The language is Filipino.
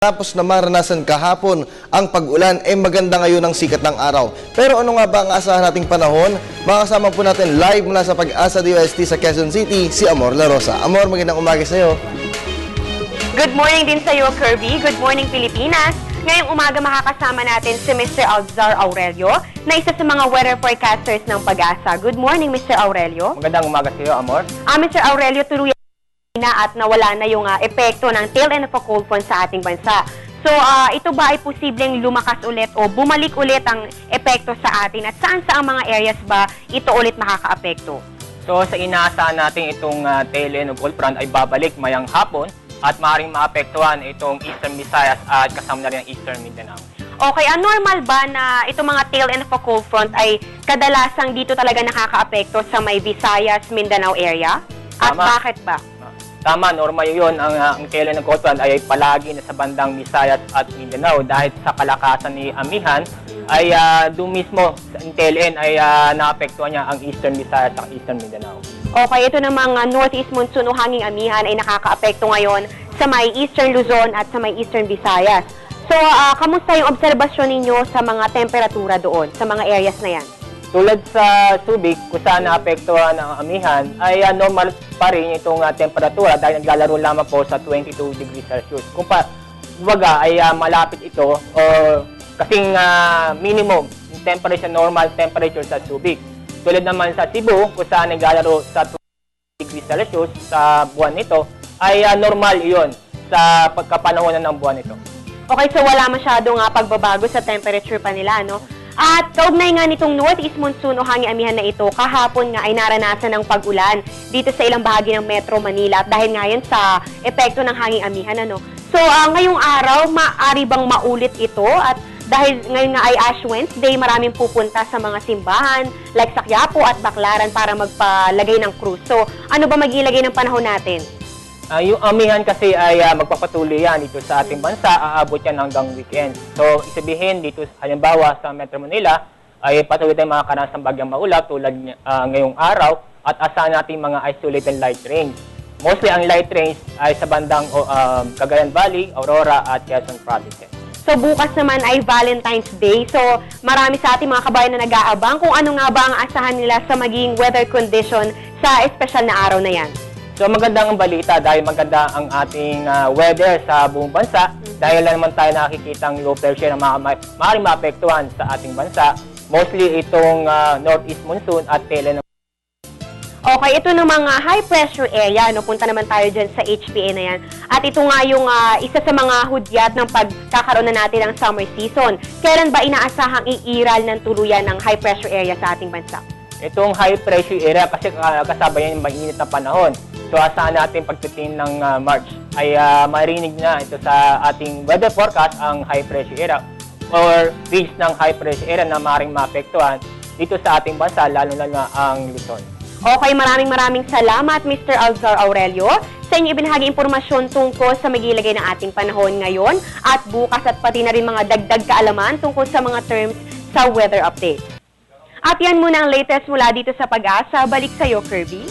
Tapos na maranasan kahapon, ang pag-ulan ay maganda ngayon ang sikat ng araw. Pero ano nga ba ang asahan nating panahon? Makasama po natin live mula sa Pag-asa DOST sa Quezon City, si Amor La Rosa. Amor, magandang umaga sa iyo. Good morning din sa iyo, Kirby. Good morning, Pilipinas. Ngayong umaga makakasama natin si Mr. Alzar Aurelio, na isa sa mga weather forecasters ng Pag-asa. Good morning, Mr. Aurelio. Magandang umaga sa iyo, Amor. Mr. Aurelio, tuluyan na at nawala na yung epekto ng tail end of a cold front sa ating bansa. So, ito ba ay posibleng lumakas ulit o bumalik ulit ang epekto sa atin at saan sa mga areas ba ito ulit makakaapekto? So, sa inaasahan natin itong tail end of cold front ay babalik mayang hapon at maaaring maapektuhan itong Eastern Visayas at kasama na rin ang Eastern Mindanao. Okay, normal ba na itong mga tail end of a cold front ay kadalasang dito talaga nakakaapekto sa may Visayas, Mindanao area? At Tama. bakit ba? Tama, normal yun. Ang tail end of cold front ay palagi na sa bandang Visayas at Mindanao dahil sa kalakasan ni Amihan ay doon mismo sa tail end ay naapektuhan niya ang Eastern Visayas at Eastern Mindanao. Okay, ito namang northeast monsoon o hanging amihan ay nakakaapekto ngayon sa may Eastern Luzon at sa may Eastern Visayas. So, kamusta yung obserbasyon ninyo sa mga temperatura doon, sa mga areas na yan? Tulad sa Subic, kung saan naapektuhan ang amihan, ay normal pa rin itong temperatura dahil naglalaro lamang po sa 22 degrees Celsius. Kung kumbaga ay malapit ito o kasing minimum temperature, normal temperature sa Subic. Tulad naman sa Cebu, kung saan naglalaro sa 20 degrees Celsius sa buwan nito, ay normal iyon sa pagkapanahonan ng buwan nito. Okay, so wala masyadong pagbabago sa temperature pa nila, no? At kaugnay nga nitong northeast monsoon o hanging amihan na ito, kahapon nga ay naranasan ng pag-ulan dito sa ilang bahagi ng Metro Manila at dahil nga yan sa epekto ng hanging amihan, ano? So, ngayong araw, maaari bang maulit ito? At dahil ngayon nga ay Ash Wednesday, maraming pupunta sa mga simbahan like sa Quiapo at Baclaran para magpalagay ng krus. So, ano ba magilagay ng panahon natin? Yung amihan kasi ay magpapatuloy yan dito sa ating bansa, aabot yan hanggang weekend. So, isabihin dito, halimbawa sa Metro Manila, ay patuloy tayong makakaranas ng bagyang maulap tulad ngayong araw at asahan natin mga isolated light rains. Mostly ang light rains ay sa bandang Cagayan Valley, Aurora at Quezon Province. So, bukas naman ay Valentine's Day. So, marami sa ating mga kabayan na nag-aabang kung ano nga ba ang asahan nila sa magiging weather condition sa espesyal na araw na yan. So magandang balita dahil maganda ang ating weather sa buong bansa dahil lang naman tayo nakikita ang low pressure na maaaring maapektuhan sa ating bansa. Mostly itong northeast monsoon at tail end. Okay, ito namang high pressure area, no? Punta naman tayo dyan sa HPA na yan. At ito nga yung isa sa mga hudyat ng pagkakaroon na natin ng summer season. Kailan ba inaasahang iiral ng tuluyan ng high pressure area sa ating bansa? Itong high pressure area kasi kasabay yan yung mainit na panahon. So asahan natin pagdating ng March ay marinig na ito sa ating weather forecast ang high pressure area or reach ng high pressure area na maaaring maapektuhan dito sa ating bansa lalo na ang Luzon. Okay, maraming salamat Mr. Alzar Aurelio sa inyo ibinahagi impormasyon tungkol sa magilagay ng ating panahon ngayon at bukas at pati na rin mga dagdag kaalaman tungkol sa mga terms sa weather update. At yan muna ang latest mula dito sa Pag-asa. Balik sa iyo, Kirby.